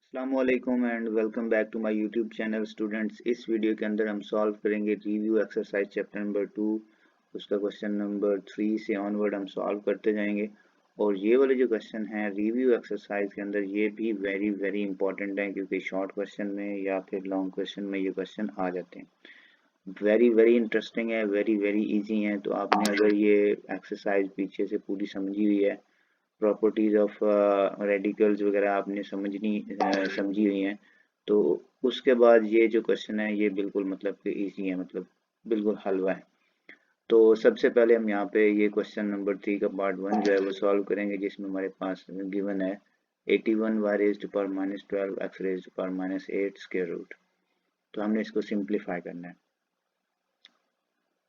अस्सलामुअलैकुम and welcome back to my YouTube channel students. इस video के अंदर हम सॉल्व करेंगे रिव्यू एक्सरसाइज चैप्टर नंबर 2। उसका क्वेश्चन नंबर 3 से ऑनवर्ड हम सॉल्व करते जाएंगे। और ये वाले जो क्वेश्चन हैं रिव्यू एक्सरसाइज के अंदर ये भी वेरी वेरी इंपॉर्टेंट हैं, क्योंकि शॉर्ट क्वेश्चन में या फिर लॉन्ग क्वेश्चन में ये क्वेश्चन आ जाते हैं। वेरी वेरी इंटरेस्टिंग है, वेरी वेरी इजी है। तो आपने अगर ये एक्सरसाइज पीछे से पूरी समझी हुई है, प्रॉपर्टीज ऑफ रेडिकल्स वगैरह आपने समझी हुई हैं, तो उसके बाद ये जो क्वेश्चन है ये बिल्कुल मतलब कि इजी है, मतलब बिल्कुल हलवा है। तो सबसे पहले हम यहाँ पे ये क्वेश्चन नंबर 3 का पार्ट 1 जो है वो सॉल्व करेंगे, जिसमें हमारे पास गिवन है 81 y raise to power -12 x raise to power -8 square root. तो हमने इसको सिंप्लीफाई करना है।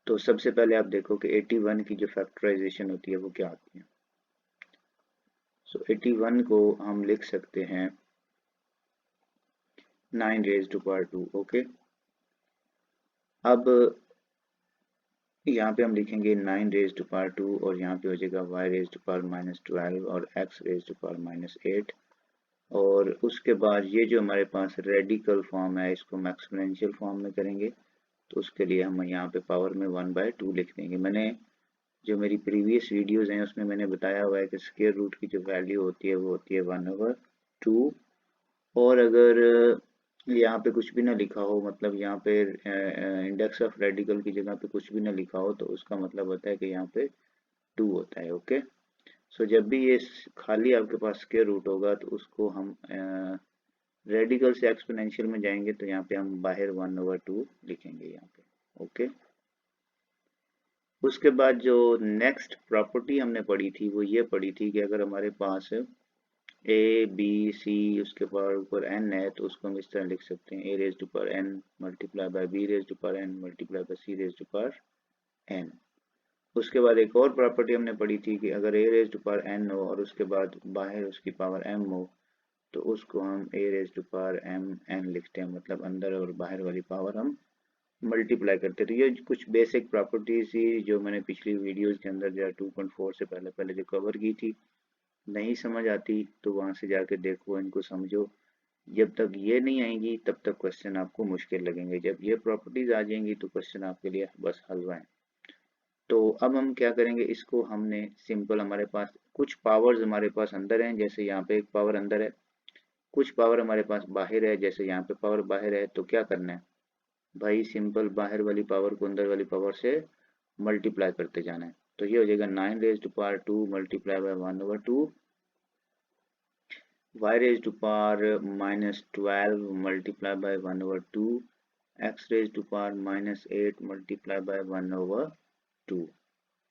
तो सबसे पहले आप देखो कि 81 की जो फैक्टराइजेशन होती है वो क्या आती है। सो 81 को हम लिख सकते हैं 9 रेज़ टू पावर 2। ओके, अब यहाँ पे हम लिखेंगे 9 रेज़ टू पावर 2 और यहाँ पे हो जाएगा y रेज़ टू पावर -12 और x रेज़ टू पावर -8। और उसके बाद ये जो हमारे पास रेडिकल फॉर्म है इसको हम एक्सपोनेंशियल फॉर्म में करेंगे। तो उसके लिए हम यहाँ पे पावर में 1/2 लिख देंगे। मैंने जो मेरी प्रीवियस वीडियोज़ हैं उसमें मैंने बताया हुआ है कि स्क्वायर रूट की जो वैल्यू होती है वो होती है 1/2। और अगर यहाँ पे कुछ भी ना लिखा हो, मतलब यहाँ पे इंडेक्स ऑफ रेडिकल की जगह पे कुछ भी ना लिखा हो, तो उसका मतलब होता है कि यहाँ पे 2 होता है। ओके, सो जब भी ये खाली आपके पास स्क्वायर रूट होगा तो उसको हम रेडिकल से एक्सपोनेंशियल में जाएंगे, तो यहाँ पे हम बाहर 1/2 लिखेंगे यहाँ पे। ओके, उसके बाद जो नेक्स्ट प्रॉपर्टी हमने पढ़ी थी वो ये पढ़ी थी कि अगर हमारे पास ए बी सी उसके पावर ऊपर एन है, तो उसको हम इस तरह लिख सकते हैं a raise to power n multiply by b raise to power n multiply by c raise to power n. उसके बाद एक और प्रॉपर्टी हमने पढ़ी थी कि अगर ए रेज टू पावर एन हो और उसके बाद बाहर उसकी पावर एम हो, तो उसको हम a raise to power m n लिखते हैं, मतलब अंदर और बाहर वाली पावर हम मल्टीप्लाई करते। तो ये कुछ बेसिक प्रॉपर्टीज थी जो मैंने पिछली वीडियोज के अंदर जो 2.4 से पहले पहले जो कवर की थी। नहीं समझ आती तो वहां से जाके देखो, इनको समझो। जब तक ये नहीं आएंगी तब तक क्वेश्चन आपको मुश्किल लगेंगे। जब ये प्रॉपर्टीज आ जाएंगी तो क्वेश्चन आपके लिए बस हलवा है। तो अब हम क्या करेंगे, इसको हमने सिंपल, हमारे पास कुछ पावर्स हमारे पास अंदर हैं, जैसे यहाँ पे एक पावर अंदर है, कुछ पावर हमारे पास बाहर है, जैसे यहाँ पे पावर बाहर है। तो क्या करना है भाई, सिंपल बाहर वाली पावर को अंदर वाली पावर से मल्टीप्लाई करते जाना है। तो ये हो जाएगा 9 raise to power 2 multiply by 1/2 y raised to power -12 multiplied by 1/2 x raised to power -8 multiplied by 1/2।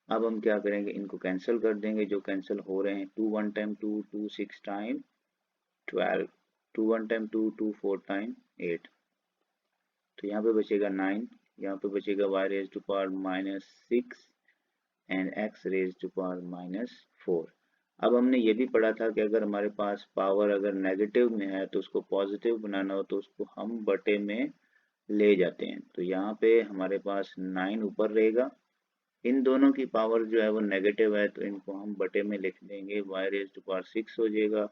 अब हम क्या करेंगे, इनको कैंसिल कर देंगे, जो कैंसिल हो रहे हैं। 2 1 टाइम 2 2 6 टाइम 12, 2 1 टाइम 2 2 4 टाइम 8। तो यहाँ पे बचेगा 9, यहाँ पे बचेगा y raised to power -6 and x raised to power -4। अब हमने ये भी पढ़ा था कि अगर हमारे पास पावर अगर नेगेटिव में है तो उसको पॉजिटिव बनाना हो तो उसको हम बटे में ले जाते हैं। तो यहाँ पे हमारे पास 9 ऊपर रहेगा, इन दोनों की पावर जो है वो नेगेटिव है, तो इनको हम बटे में लिख देंगे। y रेज टू पावर 6 हो जाएगा,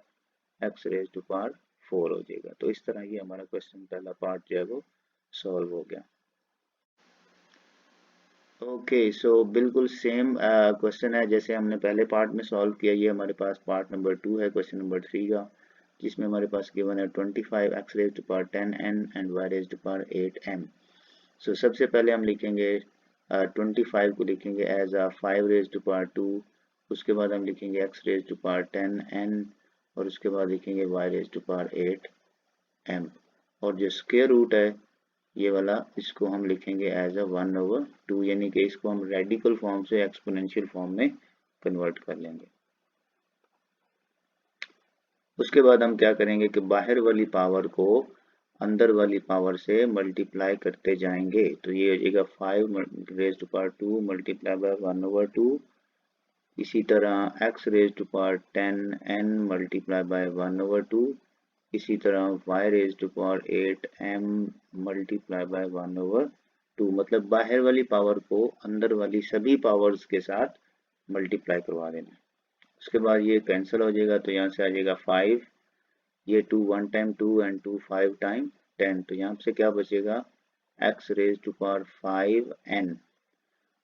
x रेज टू पावर 4 हो जाएगा। तो इस तरह ये हमारा क्वेश्चन पहला पार्ट जो है वो सॉल्व हो गया। ओके, सो बिल्कुल सेम क्वेश्चन है जैसे हमने पहले पार्ट में सॉल्व किया। ये हमारे पास पार्ट नंबर 2 है क्वेश्चन नंबर 3 का, जिसमें हमारे पास गिवन है 25 x raise to power 10n and y raise to power 8m। So सबसे पहले हम लिखेंगे 25 को लिखेंगे as a 5 raise to power 2। उसके बाद हम लिखेंगे x raise to power 10n और उसके बाद लिखेंगे y raise to power 8m। और जो स्क्वायर रूट है ये वाला, इसको हम लिखेंगे एज अ 1/2, यानी कि इसको हम रेडिकल फॉर्म से एक्सपोनेंशियल फॉर्म में कन्वर्ट कर लेंगे। उसके बाद हम क्या करेंगे कि बाहर वाली पावर को अंदर वाली पावर से मल्टीप्लाई करते जाएंगे। तो ये हो जाएगा 5 raise to power 2 multiply by 1/2। इसी तरह x raise to power 10n multiply by 1/2। इसी तरह y raise to power 8m multiply by 1/2। मतलब बाहर वाली पावर को अंदर वाली सभी पावर्स के साथ मल्टीप्लाई करवा देना। उसके बाद ये कैंसिल हो जाएगा, तो यहाँ से आ जाएगा 5, ये 2 1 टाइम 2 एंड 2 5 टाइम 10, तो यहाँ से क्या बचेगा x raise to power 5n,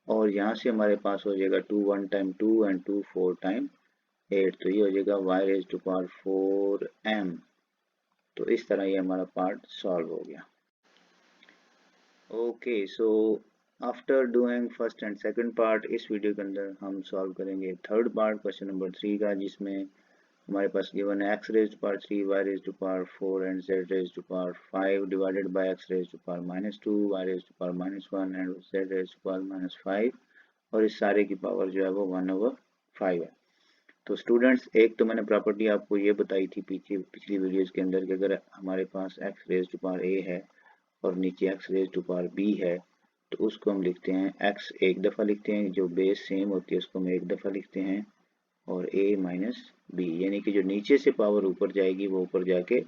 और यहाँ से हमारे पास हो जाएगा 2 1 टाइम 2 एंड 2 4 टाइम 8, तो ये हो जाएगा y raise to power 4m। तो इस तरह ये हमारा पार्ट सॉल्व हो गया। Okay, so after doing first and second part, इस वीडियो के अंदर हम सॉल्व करेंगे थर्ड पार्ट क्वेश्चन नंबर 3 का, जिसमें हमारे पास गिवन है x raise to power 3, y raise to power 4 and z raise to power 5 divided by x raise to power -2, y raise to power -1 and z raise to power -5, और इस सारे की power जो है वो 1/5 है। तो स्टूडेंट्स, एक तो मैंने प्रॉपर्टी आपको ये बताई थी पिछली वीडियोस के अंदर कि अगर हमारे पास x raise to power a है और नीचे x raise to power b है, तो उसको हम लिखते हैं x एक दफ़ा लिखते हैं, जो बेस सेम होती है उसको हम एक दफ़ा लिखते हैं, और a माइनस बी, यानी कि जो नीचे से पावर ऊपर जाएगी वो ऊपर जाके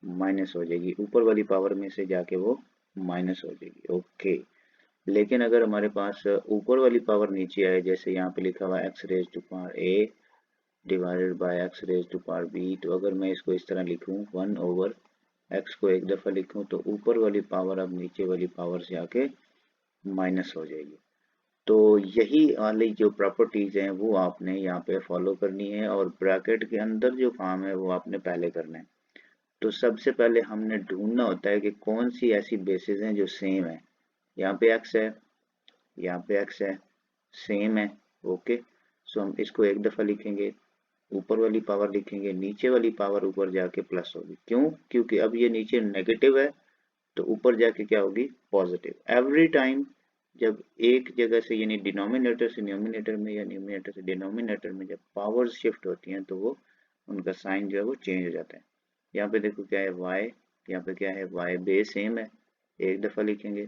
माइनस हो जाएगी, ऊपर वाली पावर में से जाके वो माइनस हो जाएगी। ओके, लेकिन अगर हमारे पास ऊपर वाली पावर नीचे आए, जैसे यहाँ पे लिखा हुआ है x raise to power a divided by x raise to power b, तो अगर मैं इसको इस तरह लिखूं 1/x को एक दफ़ा लिखूं, तो ऊपर वाली पावर अब नीचे वाली पावर से आके माइनस हो जाएगी। तो यही वाली जो प्रॉपर्टीज हैं वो आपने यहाँ पे फॉलो करनी है, और ब्रैकेट के अंदर जो काम है वो आपने पहले करना है। तो सबसे पहले हमने ढूंढना होता है कि कौन सी ऐसी बेसिस हैं जो सेम है। यहाँ पे x है, यहाँ पे x है, सेम है। ओके, सो हम इसको एक दफ़ा लिखेंगे, ऊपर वाली पावर लिखेंगे, नीचे वाली पावर ऊपर जाके प्लस होगी। क्यों? क्योंकि अब ये नीचे नेगेटिव है तो ऊपर जाके क्या होगी, पॉजिटिव। एवरी टाइम जब एक जगह से, यानी डिनोमिनेटर से न्यूमिनेटर में या न्यूमिनेटर से डिनोमिनेटर में जब पावर्स शिफ्ट होती हैं, तो वो उनका साइन जो है वो चेंज हो जाता है। यहाँ पे देखो क्या है y, यहाँ पे क्या है y, बेस सेम है, एक दफ़ा लिखेंगे,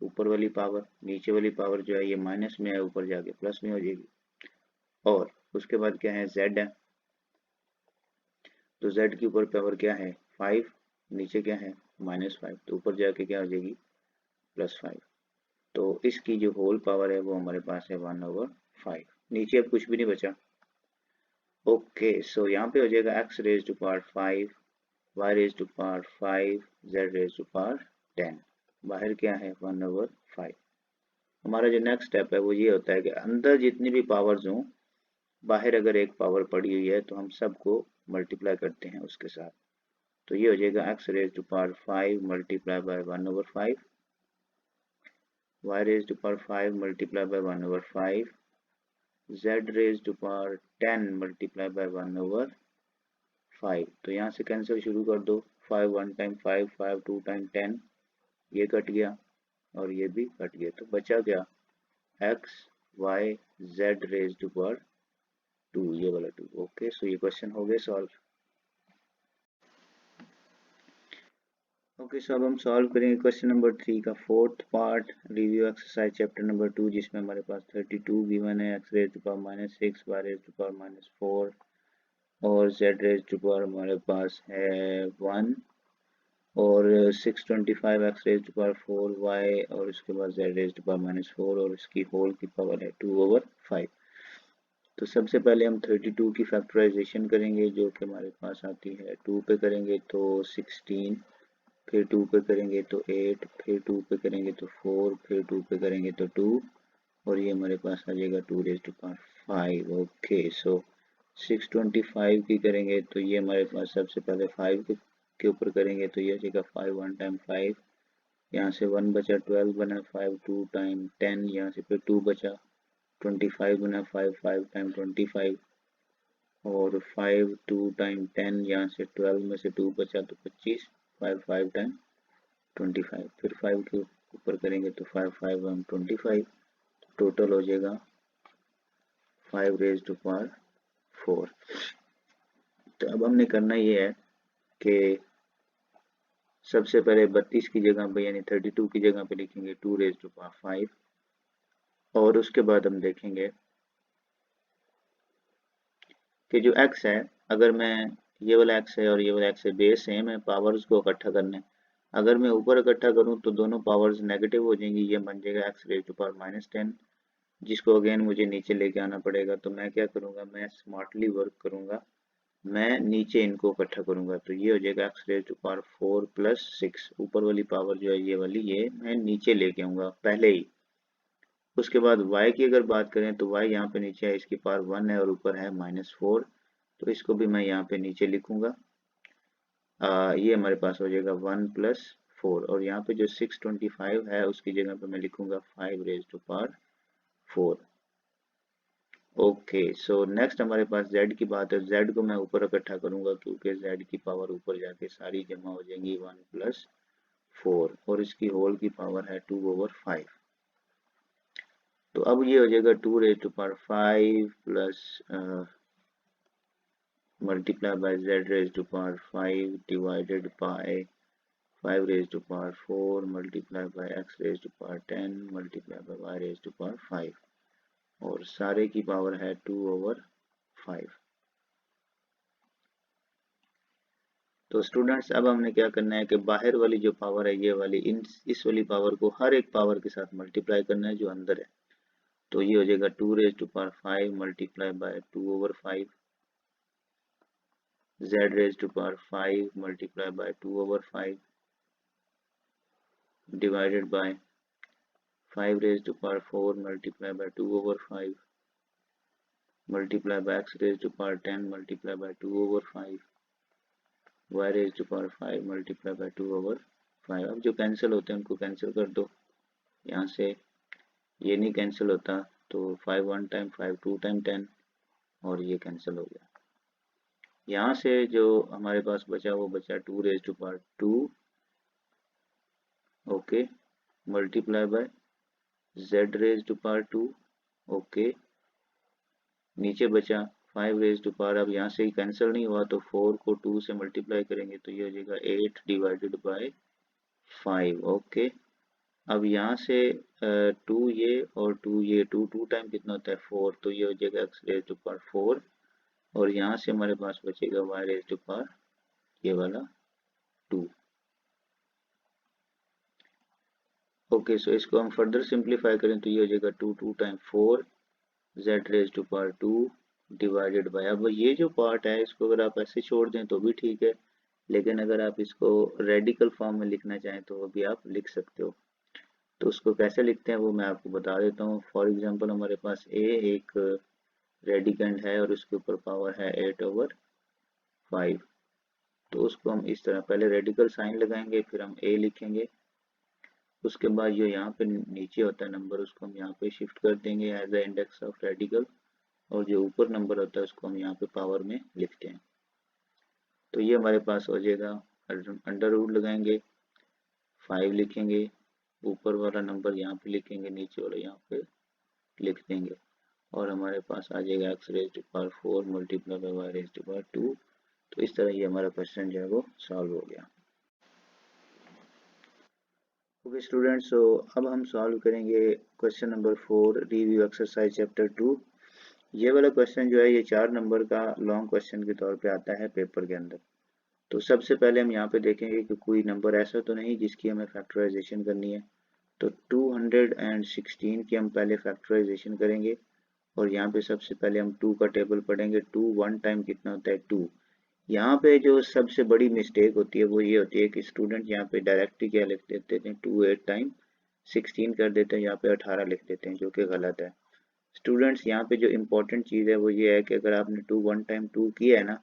ऊपर वाली पावर, नीचे वाली पावर जो है ये माइनस में है, ऊपर जाके प्लस में हो जाएगी। और उसके बाद क्या है, z है, तो z की ऊपर पावर क्या है 5, नीचे क्या है -5, तो ऊपर जाके क्या हो जाएगी +5। तो इसकी जो होल पावर है वो हमारे पास है 1/5। नीचे अब कुछ भी नहीं बचा। ओके, सो यहाँ पे हो जाएगा x raise to power 5, y raise to power 5, z raise to power 10। बाहर क्या है 1/5। हमारा जो नेक्स्ट स्टेप है वो ये होता है कि अंदर जितनी भी पावर्स हों, बाहर अगर एक पावर पड़ी हुई है तो हम सबको मल्टीप्लाई करते हैं उसके साथ। तो ये हो जाएगा x raise to power 5 multiply by 1/5, y raise to power 5 multiply by 1/5, z raise to power 10 multiply by 1/5। तो यहाँ से कैंसिल शुरू कर दो, 5 1 टाइम 5, 5 2 टाइम 10, ये कट गया और ये भी कट गया, तो बचा क्या x y z raise to power 2, ये वाला 2। ओके, सो ये क्वेश्चन हो गए सॉल्व। ओके, सो अब हम सॉल्व करेंगे क्वेश्चन नंबर 3 का fourth part, review exercise chapter number 2, जिसमें हमारे पास 32 गिवन है, x raise to power -6, y raise to power -4 और z रेज टू पावर हमारे पास है 1, और 625 x raise to power 4y, और उसके बाद z रेज टू पावर -4, और इसकी होल की पावर है 2/5। तो सबसे पहले हम 32 की फैक्टराइजेशन करेंगे, जो कि हमारे पास आती है 2 पे करेंगे तो 16, फिर 2 पे करेंगे तो 8, फिर 2 पे करेंगे तो 4, फिर 2 पे करेंगे तो 2, और ये हमारे पास आ जाएगा 2 रेज टू पावर 5। ओके, सो 625 की करेंगे तो ये हमारे पास सबसे पहले 5 के ऊपर करेंगे तो ये हो जाएगा 5 1 टाइम 5, यहाँ से 1 बचा, 12 बना, 5 2 टाइम 10, यहाँ से फिर 2 बचा, 25 बना, 5 5 टाइम 25, और 5 2 टाइम 10, यहाँ से 12 में से 2 बचा तो 25, 5 5 टाइम 25, फिर 5 के ऊपर करेंगे तो 5 5 1 25, टोटल हो जाएगा 5 रेज टू पावर 4। तो अब हमने करना ये है कि सबसे पहले 32 की जगह पे, यानी 32 की जगह पे लिखेंगे 2 रेज टू पावर 5, और उसके बाद हम देखेंगे कि जो x है, अगर मैं ये वाला x है और ये वाला x है, बेस सेम है, पावर्स को इकट्ठा करना है। अगर मैं ऊपर इकट्ठा करूं तो दोनों पावर्स नेगेटिव हो जाएंगी, ये बन जाएगा x रेज टू पावर -10, जिसको अगेन मुझे नीचे लेके आना पड़ेगा। तो मैं क्या करूंगा, मैं स्मार्टली वर्क करूंगा, मैं नीचे इनको इकट्ठा करूंगा तो ये हो जाएगा X raise to power 4 plus 6। ऊपर वाली पावर जो है ये वाली, ये मैं नीचे लेके आऊंगा पहले ही। उसके बाद y की अगर बात करें तो y यहाँ पे नीचे है, इसकी पावर 1 है और ऊपर है -4, तो इसको भी मैं यहाँ पे नीचे लिखूंगा। ये हमारे पास हो जाएगा 1 प्लस 4, और यहाँ पे जो 625 है उसकी जगह पे मैं लिखूंगा 5 raise to power 4। Okay, so next हमारे पास z की बात है। z को मैं ऊपर इकट्ठा करूंगा क्योंकि z की पावर ऊपर जाके सारी जमा हो जाएंगी 1 प्लस 4, और इसकी होल की पावर है 2/5। तो अब ये हो जाएगा 2 raise to power 5 plus multiply by z raised to power 5 divided by 5 raised to power 4 multiply by x raised to power 10 multiply by y raised to power 5, और सारे की पावर है 2/5। तो स्टूडेंट्स अब हमने क्या करना है कि बाहर वाली जो पावर है ये वाली इस वाली पावर को हर एक पावर के साथ मल्टीप्लाई करना है जो अंदर है। तो ये हो जाएगा 2 raise to power 5 multiply by 2/5, z raised to power 5 multiplied by 2/5 divided by 5 raised to power 4 multiplied by 2/5 multiplied by x raised to power 10 multiplied by 2/5 y raised to power 5 multiplied by 2/5। अब जो cancel होते हैं उनको cancel कर दो यहाँ से, ये नहीं कैंसिल होता तो 5 1 टाइम 5 2 टाइम 10, और ये कैंसिल हो गया। यहाँ से जो हमारे पास बचा वो बचा 2 raise to power 2, okay, multiply by z raise to power 2, okay, नीचे बचा 5 रेज टू पावर, अब यहाँ से ही कैंसिल नहीं हुआ तो 4 को 2 से मल्टीप्लाई करेंगे तो ये हो जाएगा 8 डिवाइडेड बाय 5, ओके। अब यहाँ से 2 ये और 2 ये, 2 टाइम कितना होता है 4, तो ये हो जाएगा x रेज टू पावर 4, और यहाँ से हमारे पास बचेगा y रेज टू पावर ये वाला 2। ओके, सो इसको हम फर्दर सिंप्लीफाई करें तो ये हो जाएगा 2 time 4 z raise to power 2 divided by, अब ये जो पार्ट है इसको अगर आप ऐसे छोड़ दें तो भी ठीक है, लेकिन अगर आप इसको रेडिकल फॉर्म में लिखना चाहें तो वो भी आप लिख सकते हो। तो उसको कैसे लिखते हैं वो मैं आपको बता देता हूँ। फॉर एग्जांपल हमारे पास एक रेडिकेंड है और उसके ऊपर पावर है 8/5, तो उसको हम इस तरह पहले रेडिकल साइन लगाएंगे, फिर हम a लिखेंगे, उसके बाद जो यहाँ पे नीचे होता है नंबर उसको हम यहाँ पे शिफ्ट कर देंगे as a index of radical, और जो ऊपर नंबर होता है उसको हम यहाँ पे पावर में लिखते हैं। तो ये हमारे पास हो जाएगा, अंडर रूट लगाएंगे, 5 लिखेंगे, ऊपर वाला नंबर यहाँ पे लिखेंगे, नीचे वाला यहाँ पे लिख देंगे, और हमारे पास आ जाएगा x raise to power 4 multiply by y raise to power 2। तो इस तरह ये हमारा क्वेश्चन जो है वो सॉल्व हो गया। ओके स्टूडेंट्स, सो अब हम सॉल्व करेंगे question number 4, review exercise chapter 2। ये वाला क्वेश्चन जो है ये 4 नंबर का लॉन्ग क्वेश्चन के तौर पे आता है पेपर के अंदर। तो सबसे पहले हम यहाँ पे देखेंगे कि कोई नंबर ऐसा तो नहीं जिसकी हमें फैक्टराइजेशन करनी है। तो 216 की हम पहले फैक्टराइजेशन करेंगे, और यहाँ पे सबसे पहले हम 2 का टेबल पढ़ेंगे। 2 1 टाइम कितना होता है 2। यहाँ पे जो सबसे बड़ी मिस्टेक होती है वो ये होती है कि स्टूडेंट यहाँ पे डायरेक्ट ही क्या लिख देते हैं 2 8 टाइम 16 कर देते हैं, यहाँ पे 18 लिख देते हैं जो कि गलत है। स्टूडेंट्स यहाँ पे जो इम्पोर्टेंट चीज़ है वो ये है कि अगर आपने 2 1 टाइम 2 किया है ना,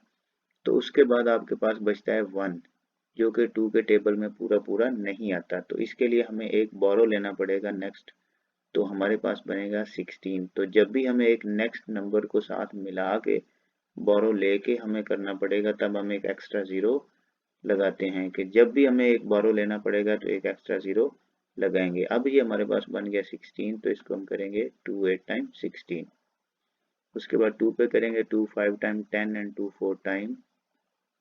तो उसके बाद आपके पास बचता है 1, जो कि 2 के टेबल में पूरा पूरा नहीं आता। तो इसके लिए हमें एक बोरो लेना पड़ेगा नेक्स्ट, तो हमारे पास बनेगा 16। तो जब भी हमें एक नेक्स्ट नंबर को साथ मिला के बोरो लेके हमें करना पड़ेगा, तब हम एक एक्स्ट्रा जीरो लगाते हैं कि जब भी हमें एक बोरो लेना पड़ेगा तो एक एक्स्ट्रा जीरो लगाएंगे। अब ये हमारे पास बन गया 16, तो इसको हम करेंगे 2 8 टाइम 16। उसके बाद 2 पे करेंगे 2 5 टाइम 10 एंड 2 4 टाइम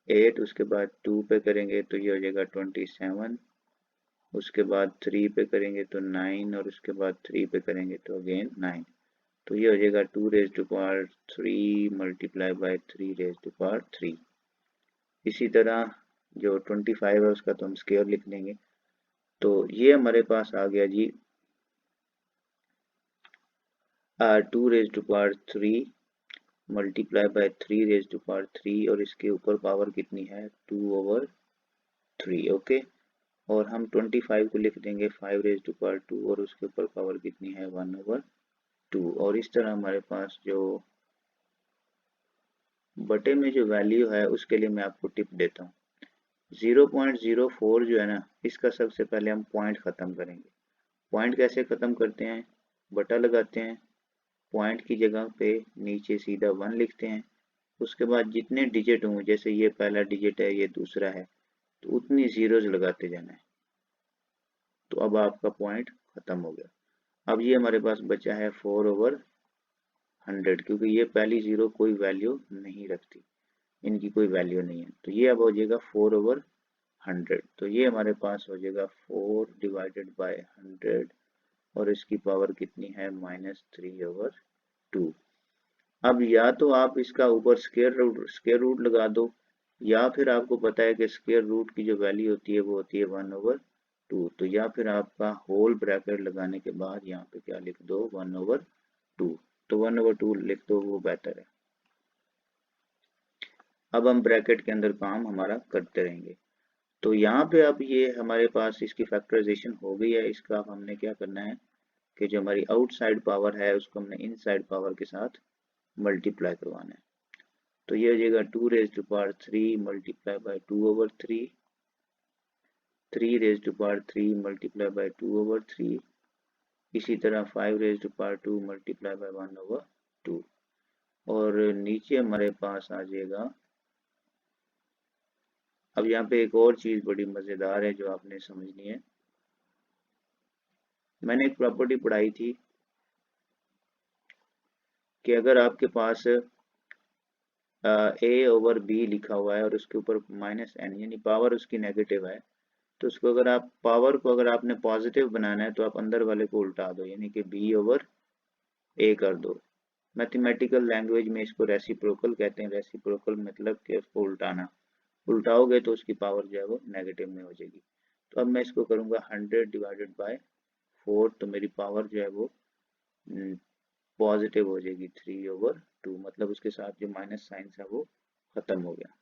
8। उसके बाद 2 पे करेंगे तो ये हो जाएगा 27। उसके बाद 3 पे करेंगे तो 9, और उसके बाद 3 पे करेंगे तो अगेन 9। तो ये हो जाएगा 2 raise to power 3 multiply by 3 raise to power 3। इसी तरह जो 25 है उसका तो हम स्क्वायर लिख लेंगे। तो ये हमारे पास आ गया जी 2 raise to power 3 multiply by 3 raise to power 3 और इसके ऊपर पावर कितनी है 2/3। ओके, और हम 25 को लिख देंगे 5 रेज टू पावर 2 और उसके ऊपर पावर कितनी है 1/2। और इस तरह हमारे पास जो बटे में जो वैल्यू है उसके लिए मैं आपको टिप देता हूँ। 0.04 जो है ना, इसका सबसे पहले हम पॉइंट खत्म करेंगे। पॉइंट कैसे खत्म करते हैं, बटा लगाते हैं, पॉइंट की जगह पे नीचे सीधा 1 लिखते हैं, उसके बाद जितने डिजिट होंगे, जैसे ये पहला डिजिट है, ये दूसरा है, तो उतनी जीरोज लगाते जाना है। तो अब आपका पॉइंट खत्म हो गया। अब ये हमारे पास बचा है 4/100, क्योंकि ये पहली जीरो कोई वैल्यू नहीं रखती, इनकी कोई वैल्यू नहीं है, तो ये अब हो जाएगा 4/100। तो ये हमारे पास हो जाएगा 4 डिवाइडेड बाय 100 और इसकी पावर कितनी है -3/2। अब या तो आप इसका ऊपर स्क्वायर रूट लगा दो, या फिर आपको पता है कि स्क्वायर रूट की जो वैल्यू होती है वो होती है 1/2, तो या फिर आपका होल ब्रैकेट लगाने के बाद यहाँ पे क्या लिख दो 1/2, तो 1/2 लिख दो, वो बेहतर है। अब हम ब्रैकेट के अंदर काम हमारा करते रहेंगे। तो यहाँ पे अब ये हमारे पास इसकी फैक्टराइजेशन हो गई है। इसका अब हमने क्या करना है कि जो हमारी आउटसाइड पावर है उसको हमने इनसाइड पावर के साथ मल्टीप्लाई करवाना है। तो ये हो जाएगा 2 raise to power 3 multiply by 2/3, 3 raise to power 3 multiply by 2/3, इसी तरह 5 raise to power 2 multiply by 1/2। और नीचे हमारे पास आ जाएगा, अब यहाँ पे एक और चीज बड़ी मजेदार है जो आपने समझनी है। मैंने एक प्रॉपर्टी पढ़ाई थी कि अगर आपके पास a/b लिखा हुआ है और उसके ऊपर -n यानी पावर उसकी नेगेटिव है, तो उसको अगर आप पावर को अगर आपने पॉजिटिव बनाना है तो आप अंदर वाले को उल्टा दो, यानी कि b/a कर दो। मैथमेटिकल लैंग्वेज में इसको रेसिप्रोकल कहते हैं। रेसिप्रोकल मतलब कि उसको उल्टाना, उल्टाओगे तो उसकी पावर जो है वो नेगेटिव में हो जाएगी। तो अब मैं इसको करूंगा 100 डिवाइडेड बाय 4, तो मेरी पावर जो है वो पॉजिटिव हो जाएगी 3/2, मतलब उसके साथ जो माइनस साइन है वो खत्म हो गया।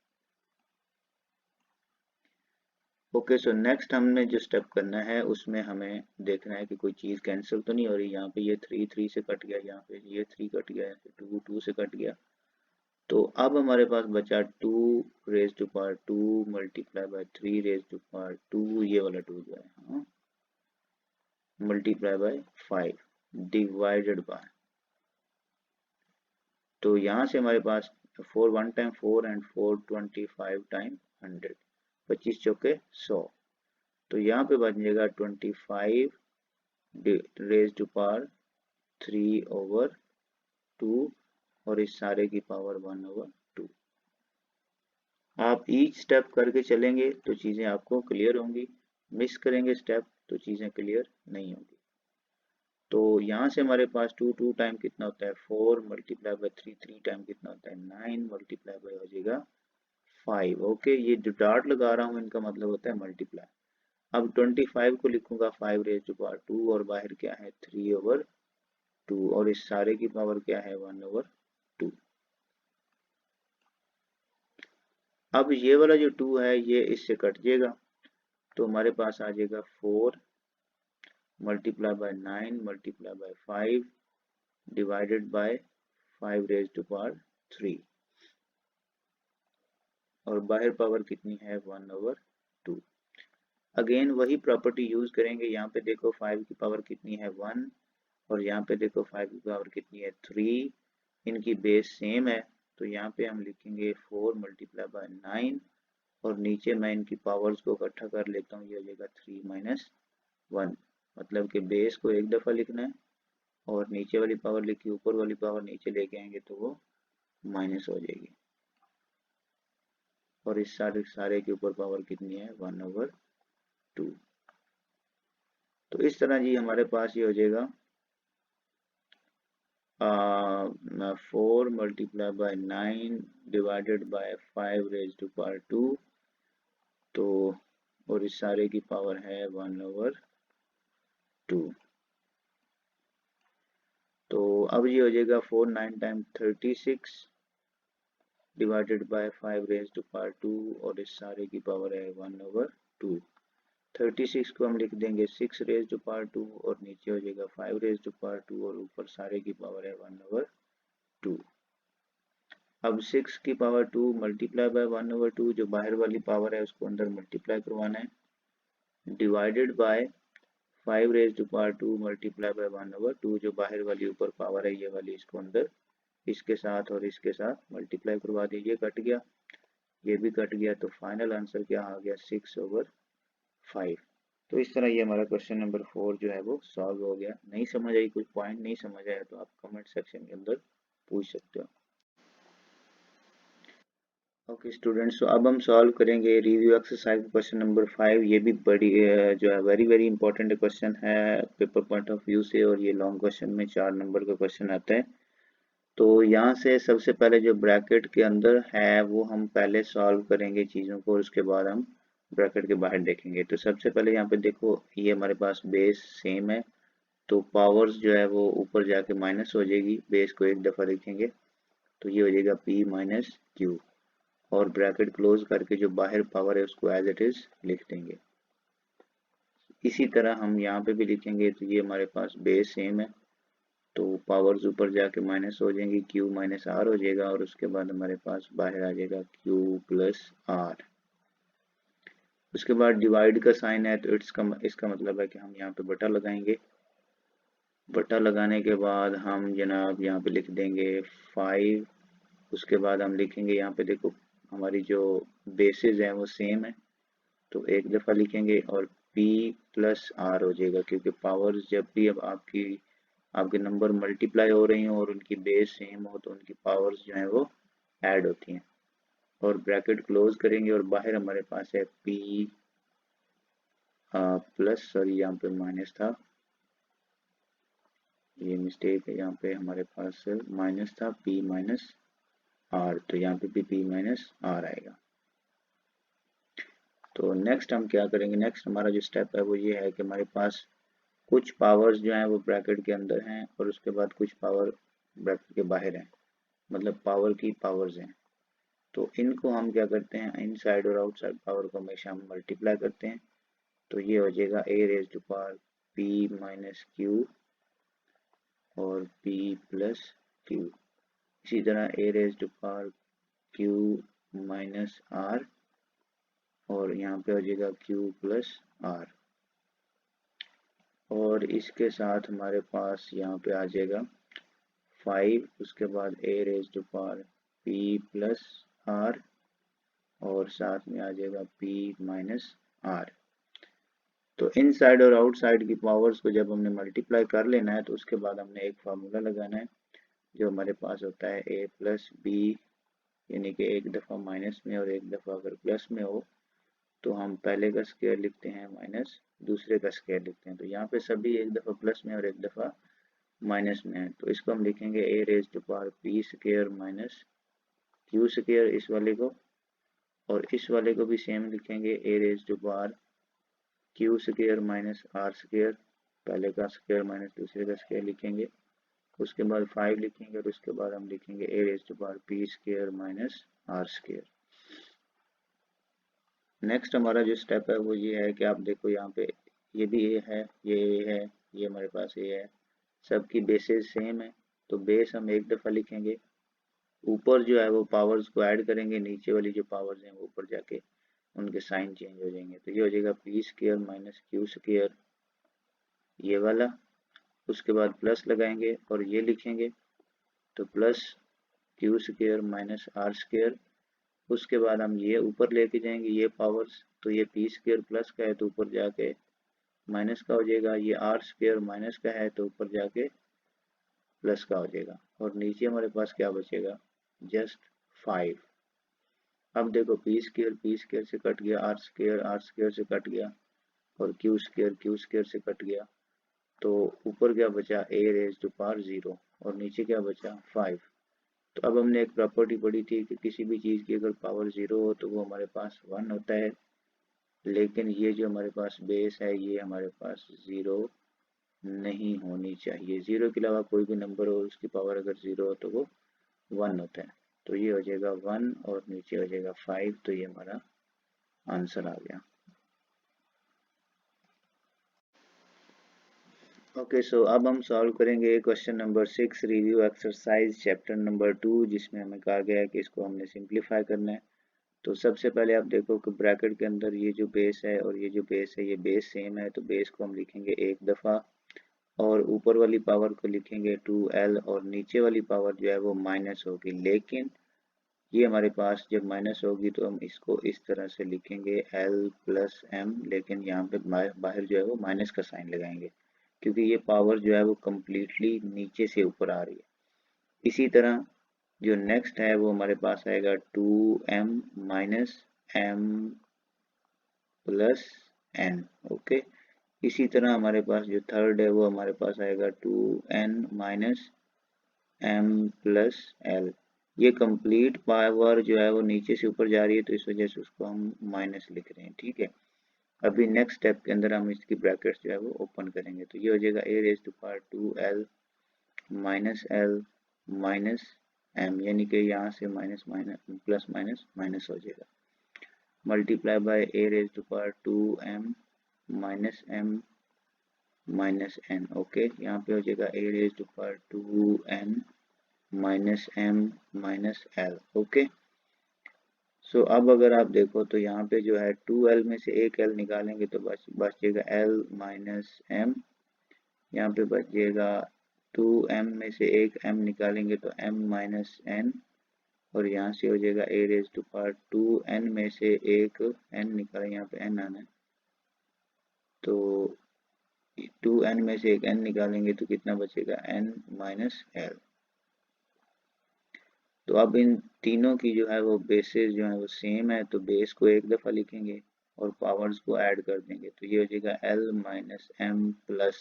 ओके, सो नेक्स्ट हमने जो स्टेप करना है उसमें हमें देखना है कि कोई चीज़ कैंसिल तो नहीं हो रही। यहाँ पे ये 3 3 से कट गया, यहाँ पे ये 3 कट गया, 2 2 से कट गया। तो अब हमारे पास बचा 2 raise to power 2 multiply by 3 raise to power 2, ये वाला 2 जो है, हाँ, मल्टीप्लाई बाय 5 डिवाइडेड बाय, तो यहाँ से हमारे पास 4 1 टाइम 4 एंड 4 25 टाइम 100, 25 चौके 100। तो यहाँ पे बन जाएगा 25 रेज टू पावर 3/2 और इस सारे की पावर 1/2। आप ईच स्टेप करके चलेंगे तो चीज़ें आपको क्लियर होंगी, मिस करेंगे स्टेप तो चीज़ें क्लियर नहीं होंगी। तो यहाँ से हमारे पास 2 2 टाइम कितना होता है 4 मल्टीप्लाई बाय 3 3 टाइम कितना होता है 9 मल्टीप्लाई बाय हो जाएगा 5। ओके, ये जो डॉट लगा रहा हूँ इनका मतलब होता है मल्टीप्लाई। अब 25 को लिखूंगा 5 रेज टू पावर 2 और बाहर क्या है 3/2 और इस सारे की पावर क्या है 1/2। अब ये वाला जो 2 है ये इससे कट जाएगा, तो हमारे पास आ जाएगा 4 multiply by 9 multiply by 5 divided by 5 raise to power 3 और बाहर पावर कितनी है 1/2। अगेन वही प्रॉपर्टी यूज करेंगे। यहाँ पे देखो 5 की पावर कितनी है 1 और यहाँ पे देखो 5 की पावर कितनी है 3, इनकी बेस सेम है, तो यहाँ पे हम लिखेंगे 4 मल्टीप्लाई बाय 9 और नीचे मैं इनकी पावर्स को इकट्ठा कर लेता हूँ, ये हो जाएगा 3 - 1, मतलब कि बेस को एक दफ़ा लिखना है और नीचे वाली पावर लिखी, ऊपर वाली पावर नीचे लेके आएंगे तो वो माइनस हो जाएगी और इस सारे के ऊपर पावर कितनी है 1/2। तो इस तरह जी हमारे पास ये हो जाएगा 4 multiply by 9 divided by 5 raise to power 2, तो और इस सारे की पावर है 1/2। तो अब ये हो जाएगा 4 9 time 36 divided by 5 raise to power 2 और इस सारे की पावर है 1/2। 36 को हम लिख देंगे 6 रेज टू पावर 2 और नीचे हो जाएगा 5 रेज टू पावर 2 और ऊपर सारे की पावर है 1/2। अब 6 की पावर 2 मल्टीप्लाई बाय 1/2, जो बाहर वाली पावर है उसको अंदर मल्टीप्लाई करवाना है, divided by 5 raise to power 2 multiply by 1/2, जो बाहर वाली ऊपर पावर है ये वाली इसको अंदर इसके साथ और इसके साथ मल्टीप्लाई करवा दीजिए। कट गया, ये भी कट गया, तो फाइनल आंसर क्या आ गया 6/5। तो इस तरह ये हमारा क्वेश्चन नंबर 4 जो है वो सॉल्व हो गया। नहीं समझ आई, कुछ पॉइंट नहीं समझ आया तो आप कमेंट सेक्शन के अंदर पूछ सकते हो। ओके स्टूडेंट्स, तो अब हम सॉल्व करेंगे रिव्यू एक्सरसाइज क्वेश्चन नंबर 5। ये भी बड़ी जो है वेरी वेरी इंपॉर्टेंट क्वेश्चन है पेपर पॉइंट ऑफ व्यू से, और ये लॉन्ग क्वेश्चन में 4 नंबर का क्वेश्चन आता है। तो यहाँ से सबसे पहले जो ब्रैकेट के अंदर है वो हम पहले सॉल्व करेंगे चीज़ों को, और उसके बाद हम ब्रैकेट के बाहर देखेंगे। तो सबसे पहले यहाँ पे देखो ये हमारे पास बेस सेम है, तो पावर्स जो है वो ऊपर जाके माइनस हो जाएगी, बेस को एक दफ़ा लिखेंगे तो ये हो जाएगा p माइनस क्यू, और ब्रैकेट क्लोज करके जो बाहर पावर है उसको एज इट इज लिख देंगे। इसी तरह हम यहाँ पे भी लिखेंगे, तो ये हमारे पास बेस सेम है, तो पावर्स ऊपर जाके माइनस हो जाएंगी, q माइनस आर हो जाएगा, और उसके बाद हमारे पास बाहर आ जाएगा q प्लस आर। उसके बाद डिवाइड का साइन है, तो इसका मतलब है कि हम यहाँ पे बटा लगाएंगे। बटा लगाने के बाद हम जनाब यहाँ पे लिख देंगे 5। उसके बाद हम लिखेंगे यहाँ पे देखो हमारी जो बेसिस है वो सेम है, तो एक दफ़ा लिखेंगे और p प्लस आर हो जाएगा, क्योंकि पावर्स जब भी अब आपके नंबर मल्टीप्लाई हो रही हो और उनकी बेस सेम हो तो उनकी पावर्स जो है वो ऐड होती हैं। और ब्रैकेट क्लोज करेंगे और बाहर हमारे पास है p प्लस, सॉरी यहाँ पे माइनस था, ये मिस्टेक है, यहाँ पे हमारे पास माइनस था, p माइनस आर, तो यहाँ पे भी p माइनस आर आएगा। तो नेक्स्ट हम क्या करेंगे, नेक्स्ट हमारा जो स्टेप है वो ये है कि हमारे पास कुछ पावर्स जो हैं वो ब्रैकेट के अंदर हैं और उसके बाद कुछ पावर ब्रैकेट के बाहर हैं, मतलब पावर की पावर्स हैं। तो इनको हम क्या करते हैं, इनसाइड और आउटसाइड पावर को हमेशा हम मल्टीप्लाई करते हैं, तो ये हो जाएगा a raise to power p minus q और p प्लस क्यू। इसी तरह a raise to power q minus r और यहाँ पे हो जाएगा q प्लस आर, और इसके साथ हमारे पास यहाँ पे आ जाएगा 5, उसके बाद a raise to power p plus r और साथ में आ जाएगा p माइनस आर। तो इनसाइड और आउटसाइड की पावर्स को जब हमने मल्टीप्लाई कर लेना है तो उसके बाद हमने एक फार्मूला लगाना है जो हमारे पास होता है a प्लस बी, यानी कि एक दफ़ा माइनस में और एक दफ़ा अगर प्लस में हो तो हम पहले का स्क्वायर लिखते हैं माइनस दूसरे का स्क्वायर लिखते हैं। तो यहाँ पे सभी एक दफ़ा प्लस में और एक दफ़ा माइनस में है, तो इसको हम लिखेंगे a raise to power p square minus q square इस वाले को, और इस वाले को भी सेम लिखेंगे a raise to power q square minus r square, पहले का स्क्वायर माइनस दूसरे का स्क्वायर लिखेंगे। उसके बाद 5 लिखेंगे और उसके बाद हम लिखेंगे a raise to power p square minus r square. Next हमारा जो स्टेप है वो ये है कि आप देखो यहाँ पे ये भी a है, ये a है, ये हमारे पास a है, सबकी बेसिस सेम है, तो बेस हम एक दफ़ा लिखेंगे, ऊपर जो है वो पावर्स को ऐड करेंगे, नीचे वाली जो पावर्स हैं वो ऊपर जाके उनके साइन चेंज हो जाएंगे, तो ये हो जाएगा p square minus Q square ये वाला। उसके बाद प्लस लगाएंगे और ये लिखेंगे, तो plus q square minus r square. उसके बाद हम ये ऊपर लेके जाएंगे ये पावर्स, तो ये p स्क्वायर प्लस का है तो ऊपर जाके माइनस का हो जाएगा, ये आर स्क्वायर माइनस का है तो ऊपर जाके प्लस का हो जाएगा, और नीचे हमारे पास क्या बचेगा जस्ट 5। अब देखो p स्क्वायर से कट गया, आर स्क्वायर से कट गया, और क्यू स्क्वायर से कट गया, तो ऊपर क्या बचा a रेज टू पावर 0 और नीचे क्या बचा 5। तो अब हमने एक प्रॉपर्टी पढ़ी थी कि किसी भी चीज़ की अगर पावर 0 हो तो वो हमारे पास 1 होता है, लेकिन ये जो हमारे पास बेस है ये हमारे पास 0 नहीं होनी चाहिए। 0 के अलावा कोई भी नंबर हो उसकी पावर अगर 0 हो तो वो 1 होता है। तो ये हो जाएगा 1 और नीचे हो जाएगा 5, तो ये हमारा आंसर आ गया। ओके सो अब हम सॉल्व करेंगे question number 6, review exercise chapter number 2, जिसमें हमें कहा गया है कि इसको हमने सिंप्लीफाई करना है। तो सबसे पहले आप देखो कि ब्रैकेट के अंदर ये जो बेस है और ये जो बेस है, ये बेस सेम है, तो बेस को हम लिखेंगे एक दफ़ा और ऊपर वाली पावर को लिखेंगे 2l और नीचे वाली पावर जो है वो माइनस होगी। लेकिन ये हमारे पास जब माइनस होगी तो हम इसको इस तरह से लिखेंगे l प्लस m, लेकिन यहाँ पे बाहर जो है वो माइनस का साइन लगाएंगे क्योंकि ये पावर जो है वो कम्प्लीटली नीचे से ऊपर आ रही है। इसी तरह जो नेक्स्ट है वो हमारे पास आएगा 2m minus m plus n। Okay, इसी तरह हमारे पास जो थर्ड है वो हमारे पास आएगा 2n minus m plus l। ये कंप्लीट पावर जो है वो नीचे से ऊपर जा रही है तो इस वजह से उसको हम माइनस लिख रहे हैं। ठीक है, अभी नेक्स्ट स्टेप के अंदर हम इसकी ब्रैकेट्स जो है वो ओपन करेंगे, तो ये हो जाएगा a raise to power 2l minus l minus m, यानी कि यहाँ से minus minus plus minus minus हो जाएगा, multiply by a raise to power 2m minus m minus n। Okay, यहाँ पे हो जाएगा a raise to power 2n minus m minus l। Okay, so अब अगर आप देखो तो यहाँ पे जो है 2l में से एक l निकालेंगे तो बचेगा l माइनस m, यहाँ पे बचेगा 2m में से एक m निकालेंगे तो m माइनस n, और यहाँ से हो जाएगा a raise to power 2n में से एक n निकालेंगे, यहाँ पे n आना है तो 2n में से एक n निकालेंगे तो कितना बचेगा n माइनस l। तो अब इन तीनों की जो है वो बेसेस जो है वो सेम है, तो बेस को एक दफ़ा लिखेंगे और पावर्स को ऐड कर देंगे, तो ये हो जाएगा l minus m plus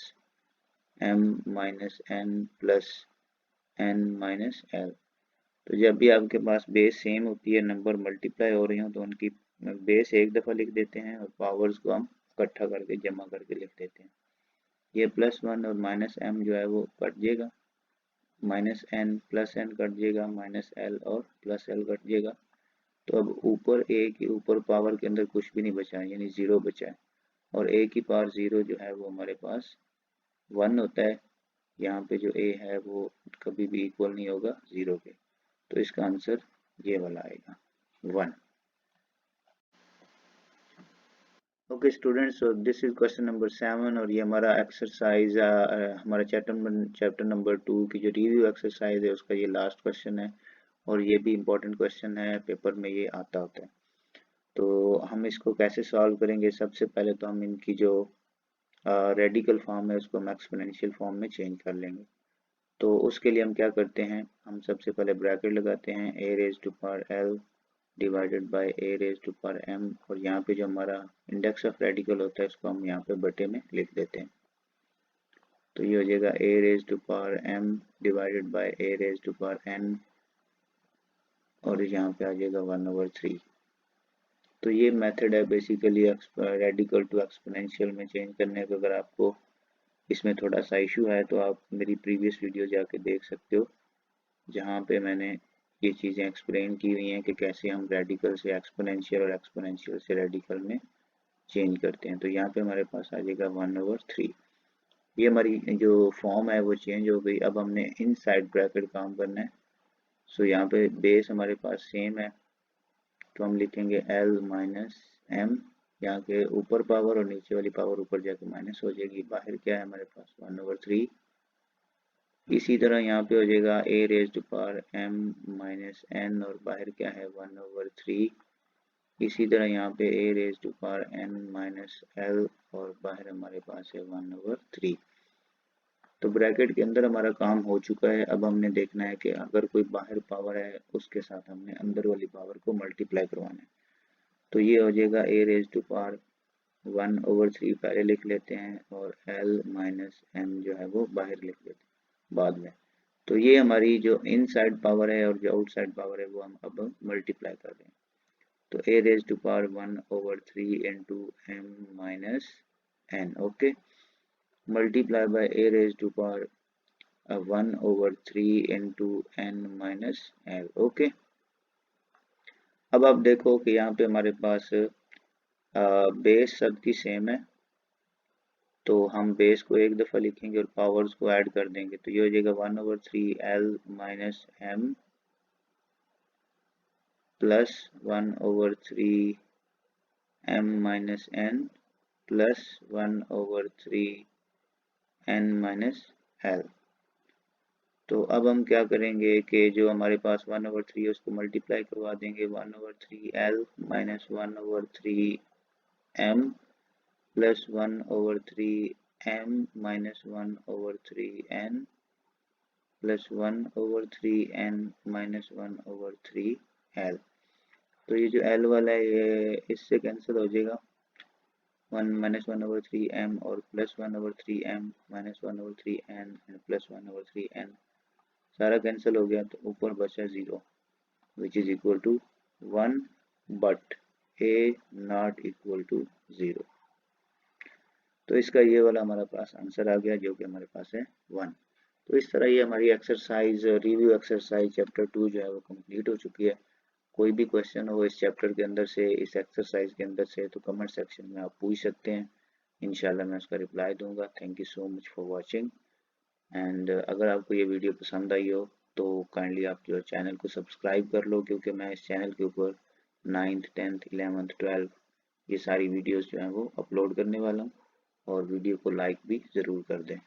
m minus n plus n minus l। तो जब भी आपके पास बेस सेम होती है, नंबर मल्टीप्लाई हो रही हो, तो उनकी बेस एक दफ़ा लिख देते हैं और पावर्स को हम इकट्ठा करके जमा करके लिख देते हैं। ये प्लस 1 और माइनस m जो है वो कट जाएगा, minus n plus n cut जाएगा, माइनस l और प्लस l कट जाएगा। तो अब ऊपर a के ऊपर पावर के अंदर कुछ भी नहीं बचा है, यानी 0 बचा है, और a की पावर 0 जो है वो हमारे पास 1 होता है। यहाँ पे जो a है वो कभी भी इक्वल नहीं होगा 0 के, तो इसका आंसर ये वाला आएगा 1। Okay students, so this is question number 7 और ये हमारा एक्सरसाइज हमारा चैप्टर नंबर 2 की जो रिव्यू एक्सरसाइज है उसका ये लास्ट क्वेश्चन है, और ये भी इम्पोर्टेंट क्वेश्चन है, पेपर में ये आता होता है। तो हम इसको कैसे सॉल्व करेंगे, सबसे पहले तो हम इनकी जो रेडिकल फॉर्म है उसको हम एक्सपोनेंशियल फॉर्म में चेंज कर लेंगे। तो उसके लिए हम क्या करते हैं, हम सबसे पहले ब्रैकेट लगाते हैं a raise to power l divided by a raise to power m, और यहाँ पे जो हमारा इंडेक्स ऑफ रेडिकल होता है उसको हम यहाँ पे बटे में लिख देते हैं। तो ये हो जाएगा a raise to power m divided by a raise to power n, और यहाँ पे आ जाएगा 1/3। तो ये मेथड है बेसिकली रेडिकल टू एक्सपोनेंशियल में चेंज करने का। अगर आपको इसमें थोड़ा सा इशू है तो आप मेरी प्रीवियस वीडियो जाके देख सकते हो, जहाँ पे मैंने ये चीज़ें एक्सप्लेन की हुई हैं कि कैसे हम रेडिकल से एक्सपोनेंशियल और एक्सपोनेंशियल से रेडिकल में चेंज करते हैं। तो यहाँ पे हमारे पास आ जाएगा 1/3। ये हमारी जो फॉर्म है वो चेंज हो गई। अब हमने इन साइड ब्रैकेट काम करना है। सो यहाँ पे बेस हमारे पास सेम है, तो हम लिखेंगे l माइनस m, यहाँ के ऊपर पावर और नीचे वाली पावर ऊपर जाके माइनस हो जाएगी, बाहर क्या है हमारे पास 1/3। इसी तरह यहाँ पे हो जाएगा a raise to power m minus n, और बाहर क्या है 1/3। इसी तरह यहाँ पे a raise to power n minus l, और बाहर हमारे पास है 1/3। तो ब्रैकेट के अंदर हमारा काम हो चुका है। अब हमने देखना है कि अगर कोई बाहर पावर है उसके साथ हमने अंदर वाली पावर को मल्टीप्लाई करवाना है। तो ये हो जाएगा a रेज टू पावर 1/3 पहले लिख लेते हैं, और l माइनस m जो है वो बाहर लिख लेते हैं बाद में। तो ये हमारी जो इन साइड पावर है और जो आउटसाइड पावर है वो हम अब मल्टीप्लाई कर रहे हैं। तो a raise to power 1/3 into m minus n, okay, multiply by a raise to power 1/3 into n minus l, okay. अब आप देखो कि यहाँ पे हमारे पास बेस सबकी सेम है, तो हम बेस को एक दफ़ा लिखेंगे और पावर्स को ऐड कर देंगे, तो ये हो जाएगा 1/3 L minus m plus 1/3 m minus n plus 1/3 n minus l। तो अब हम क्या करेंगे कि जो हमारे पास 1/3 है उसको मल्टीप्लाई करवा देंगे 1/3 L minus 1/3 m plus 1/3 m minus 1/3 n plus 1/3 n minus 1/3 l। तो ये जो l वाला है ये इससे कैंसिल हो जाएगा, 1 माइनस 1/3 m और plus 1/3 m minus 1/3 n and plus 1/3 n सारा कैंसिल हो गया, तो ऊपर बचा 0 which is equal to 1 but a not equal to 0। तो इसका ये वाला हमारे पास आंसर आ गया जो कि हमारे पास है 1। तो इस तरह ये हमारी एक्सरसाइज रिव्यू एक्सरसाइज चैप्टर 2 जो है वो कंप्लीट हो चुकी है। कोई भी क्वेश्चन हो इस चैप्टर के अंदर से, इस एक्सरसाइज के अंदर से, तो कमेंट सेक्शन में आप पूछ सकते हैं, इंशाल्लाह मैं उसका रिप्लाई दूंगा। Thank you so much for watching. And अगर आपको ये वीडियो पसंद आई हो तो काइंडली आप जो चैनल को सब्सक्राइब कर लो, क्योंकि मैं इस चैनल के ऊपर 9th 10th 11th 12th ये सारी वीडियोस जो हैं वो अपलोड करने वाला हूँ। और वीडियो को लाइक भी ज़रूर कर दें।